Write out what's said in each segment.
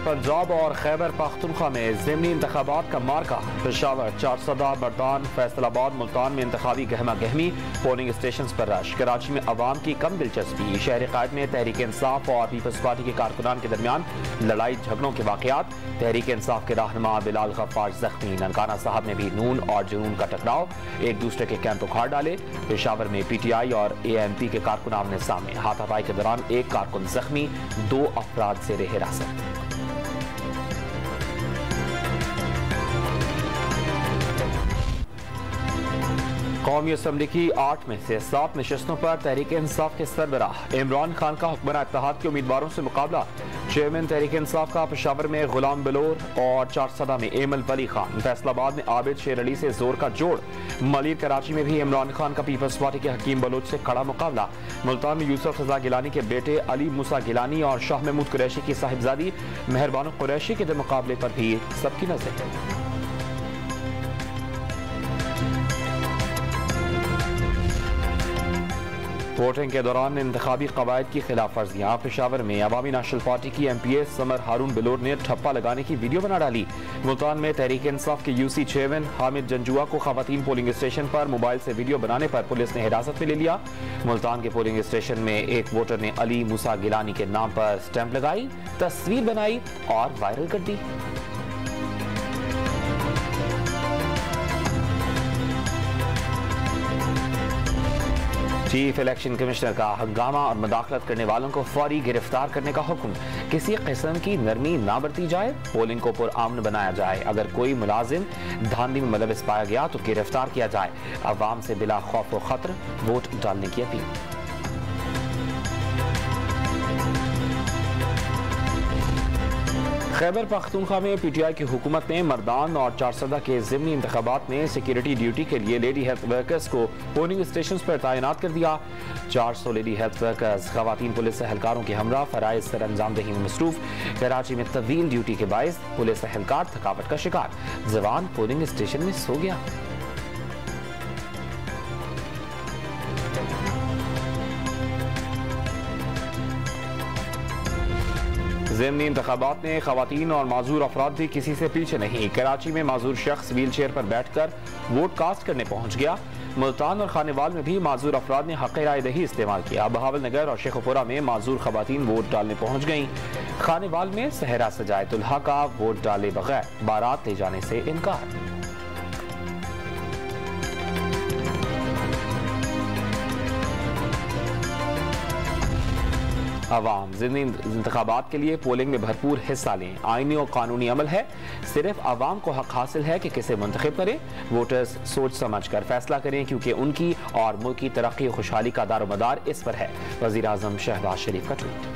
पंजाब और खैबर पख्तूनख्वा में ज़िमनी इंतखाबात का मार्का। पेशावर, चारसदा, बरदान, फैसलाबाद, मुल्तान में इंतखाबी गहमा गहमी, पोलिंग स्टेशन पर रश। कराची में अवाम की कम दिलचस्पी। शहर कायद में तहरीक इंसाफ और पीपल्स पार्टी के कारकुनान के दरमियान लड़ाई झगड़ों के वाकयात। तहरीक इंसाफ के रहनुमा बिलाल गफ्फार जख्मी। ननकाना साहब में भी नून और जुनून का टकराव, एक दूसरे के कैंप उखाड़ डाले। पेशावर में PTI और ANP के कारकुन आमने सामने। हाथापाई के दौरान एक कारकुन जख्मी, 2 अफराद से हिरासत। कौमी असम्बली की 8 में से 7 नशस्तों पर तहरीक इंसाफ के सरबराह इमरान खान का हुक्मरान इत्तेहाद के उम्मीदवारों से मुकाबला। चेयरमैन तहरीक इंसाफ का पेशावर में गुलाम बलोर और चारसदा में एमल वली खान। फैसलाबाद में आबिद शेर अली से जोर का जोड़। मलिर कराची में भी इमरान खान का पीपल्स पार्टी के हकीम बलोच से कड़ा मुकाबला। मुल्तान में यूसुफ रजा गिलानी के बेटे अली मूसा गिलानी और शाह महमूद कुरैशी की साहिबजादी मेहरबान कुरैशी के मुकाबले पर भी सबकी नजर। वोटिंग के दौरान इंतखाबी कवायद की खिलाफ वर्जियाँ। पेशावर में अवामी नेशनल पार्टी की MPA समर हारून बिलोर ने ठप्पा लगाने की वीडियो बना डाली। मुल्तान में तहरीक इंसाफ के UC चेयरमैन हामिद जंजुआ को खवातीन पोलिंग स्टेशन पर मोबाइल से वीडियो बनाने पर पुलिस ने हिरासत में ले लिया। मुल्तान के पोलिंग स्टेशन में एक वोटर ने अली मूसा गिलानी के नाम पर स्टैंप लगाई, तस्वीर बनाई और वायरल कर दी। चीफ इलेक्शन कमिश्नर का हंगामा और मुदाखलत करने वालों को फौरी गिरफ्तार करने का हुक्म। किसी किस्म की नरमी ना बरती जाए, पोलिंग को पुरअमन बनाया जाए। अगर कोई मुलाजिम धांधली में मुलविस पाया गया तो गिरफ्तार किया जाए। अवाम से बिला खौफ व खतर वोट डालने की अपील। खैबर पख्तूनख्वा में PTI की हुकूमत ने मर्दान और चारसदा के ज़िमनी इंतखाबात में सिक्योरिटी ड्यूटी के लिए लेडी हेल्थ वर्कर्स को पोलिंग स्टेशन पर तैनात कर दिया। 400 लेडी हेल्थ वर्कर्स खवातीन पुलिस एहलकारों के हमरा फराइज सर अंजाम दही में मसरूफ। कराची में तवील ड्यूटी के बायस पुलिस एहलकार थकावट का शिकार। जवान पोलिंग स्टेशन में सो गया। ज़िमनी इंतखाबात में खवातीन और माजूर अफराद भी किसी से पीछे नहीं। कराची में माजूर शख्स व्हील चेयर पर बैठकर वोट कास्ट करने पहुंच गया। मुल्तान और खानेवाल में भी माजूर अफराद ने हक़ राय दही इस्तेमाल किया। बहावल नगर और शेखुपुरा में माजूर खवातीन वोट डालने पहुंच गईं। खानेवाल में सहरा सजाए दुल्हा का वोट डाले बगैर बारात ले जाने से इनकार। अवाम ज़िमनी इंतखाबात के लिए पोलिंग में भरपूर हिस्सा लें। आईनी और कानूनी अमल है, सिर्फ अवाम को हक हासिल है कि किसे मुंतखब करें। वोटर्स सोच समझ कर फैसला करें क्योंकि उनकी और मुल्क की तरक्की और खुशहाली का दारोमदार इस पर है। वज़ीर आज़म शहबाज शरीफ का ट्वीट।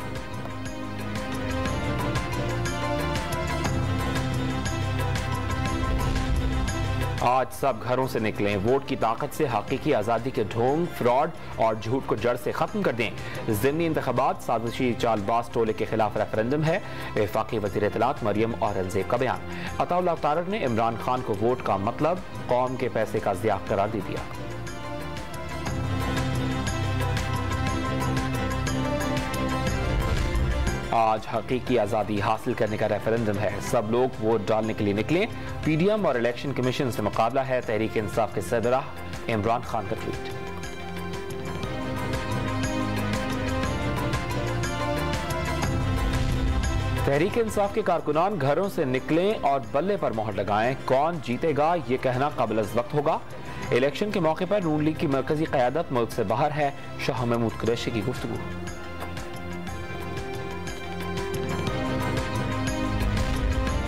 आज सब घरों से निकलें, वोट की ताकत से हकीकी आज़ादी के ढोंग, फ्रॉड और झूठ को जड़ से खत्म कर दें। ज़िमनी इंतखाबात साजिशी चालबाज टोले के खिलाफ रेफरेंडम है। वफाकी वज़ीर इत्तलात मरियम औरंगज़ेब का बयान। अताउल्लाह तारक ने इमरान खान को वोट का मतलब कौम के पैसे का ज़िया करार दे दिया। आज हकीकी आज़ादी हासिल करने का रेफरेंडम है, सब लोग वोट डालने के लिए निकलें। PDM और इलेक्शन कमीशन से मुकाबला है। तहरीक इंसाफ के सरबराह इमरान खान का ट्वीट। तहरीक इंसाफ के कारकुनान घरों से निकलें और बल्ले पर मोहर लगाएं। कौन जीतेगा ये कहना काबिल वक्त होगा। इलेक्शन के मौके पर नून लीग की मरकजी क़यादत मुल्क से बाहर है। शाह महमूद कुरैशी की गुफ्तगू।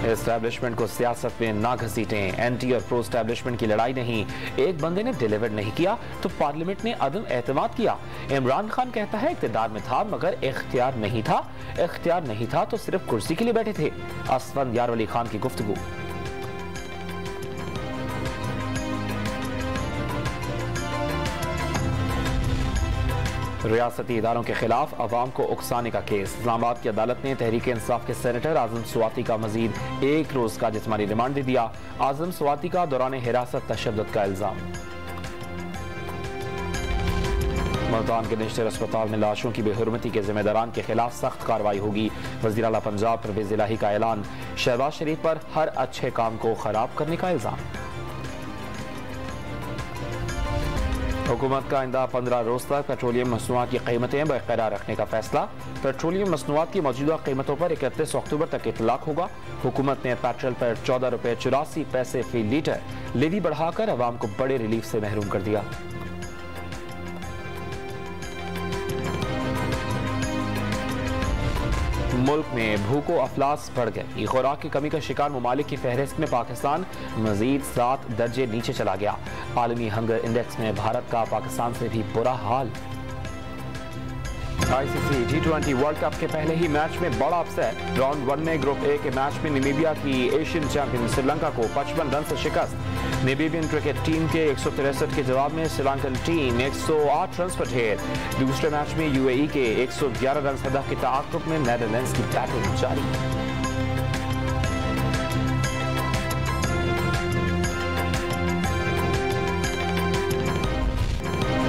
एस्टैब्लिशमेंट को सियासत में ना घसीटें। एंटी और प्रो एस्टैब्लिशमेंट की लड़ाई नहीं। एक बंदे ने डिलीवर नहीं किया तो पार्लियामेंट ने अदम एतमाद किया। इमरान खान कहता है इक़्तिदार में था मगर इख्तियार नहीं था। इख्तियार नहीं था तो सिर्फ कुर्सी के लिए बैठे थे। असफंद यार वली खान की गुफ्तगू। रियासती इदारों के खिलाफ अवाम को उकसाने का केस। इस्लामाबाद की अदालत ने तहरीक इंसाफ के सेनेटर आजम स्वाति का मजीद 1 रोज का जिस्मानी रिमांड दे दिया। आजम स्वाति का दौरान हिरासत तशद्दुद का इल्जाम। मुल्तान के निश्चित अस्पताल में लाशों की बेहुरमती के जिम्मेदारान के खिलाफ सख्त कार्रवाई होगी। वज़ीर आला पंजाब परवेज इलाही का ऐलान। शहबाज शरीफ पर हर अच्छे काम को खराब करने का इल्जाम। हुकूमत का आइंदा 15 रोज तक पेट्रोलियम मसनूआत की कीमतें बरकरार रखने का फैसला। पेट्रोलियम मसनूआत की मौजूदा कीमतों पर 31 अक्टूबर तक इतलाक होगा। हुकूमत ने पेट्रोल पर 14 रुपये 84 पैसे फी लीटर लेवी बढ़ाकर अवाम को बड़े रिलीफ से महरूम कर दिया। मुल्क में भूखों अफलास बढ़ गई। खुराक की कमी का शिकार ममालिक की फहरिस्त में पाकिस्तान मजीद 7 दर्जे नीचे चला गया। आलमी हंगर इंडेक्स में भारत का पाकिस्तान से भी बुरा हाल। ICC T20 वर्ल्ड कप के पहले ही मैच में बड़ा अपसेट। राउंड 1 में ग्रुप ए के मैच में नामीबिया की एशियन चैंपियन श्रीलंका को 55 रन से शिकस्त। नामीबियन क्रिकेट टीम के 163 के जवाब में श्रीलंकन टीम 108 रन पर ढेर। दूसरे मैच में UAE के 111 रन हदफ के ताक़ुब में नेदरलैंड्स की बैटिंग जारी।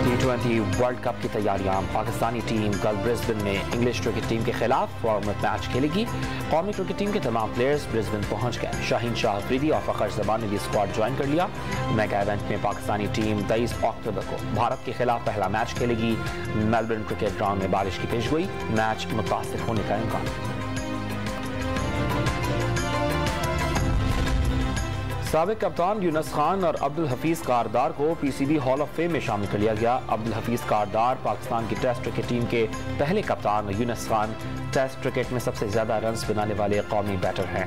T20 वर्ल्ड कप की तैयारियां। पाकिस्तानी टीम कल ब्रिस्बेन में इंग्लिश क्रिकेट टीम के खिलाफ वार्म अप मैच खेलेगी। कौमी क्रिकेट टीम के तमाम प्लेयर्स ब्रिस्बेन पहुंच गए। शाहीन शाह अफरीदी और फ़खर ज़मान ने भी स्क्वाड ज्वाइन कर लिया। मेगा इवेंट में पाकिस्तानी टीम 23 अक्टूबर को भारत के खिलाफ पहला मैच खेलेगी। मेलबर्न क्रिकेट ग्राउंड में बारिश की पेशगोई, मैच मुतासिर होने का इम्कान। साबिक कप्तान यूनुस खान और अब्दुल हफीज कारदार को PCB हॉल ऑफ फेम में शामिल कर लिया गया। अब्दुल हफीज कारदार पाकिस्तान की टेस्ट क्रिकेट टीम के पहले कप्तान, यूनुस खान टेस्ट क्रिकेट में सबसे ज्यादा रन्स बनाने वाले कौमी बैटर हैं।